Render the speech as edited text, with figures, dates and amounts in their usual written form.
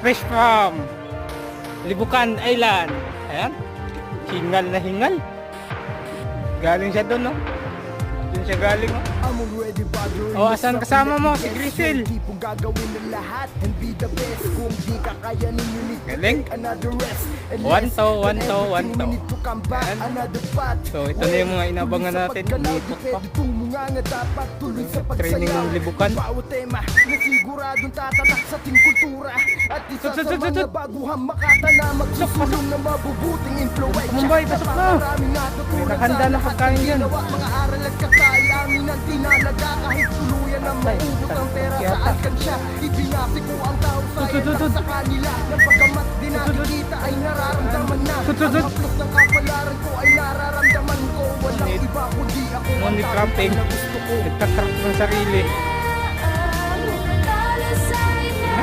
Fish Farm, Libukan Island. Ayan, hingal na hingal. Galing siya doon, no? Doon siya galing, no? Oh, asan kasama mo? Si Grisel. Galing. One to. Ayan. So, ito na yung mga inabangan natin. Umipot pa. Training ng libukan. Siguradong tatatak sa ating kultura at isa sa mga baguhang makata na magsusulong na mabubuting influensya. Mumbai, pasok na. May naghanda na pagkain yan. Mga aral at kakayanin ang tinalaga kahit tuluyan na maubot ang pera sa alkansya. Ibinasi ko ang tao sa kanila ng pagkamat di nakikita ay nararamdaman na. Ang haplos ng kapalaran ko ay nararamdaman ko. Walang iba kundi ako ang tao na gusto ko. Nagtatrap ng sarili.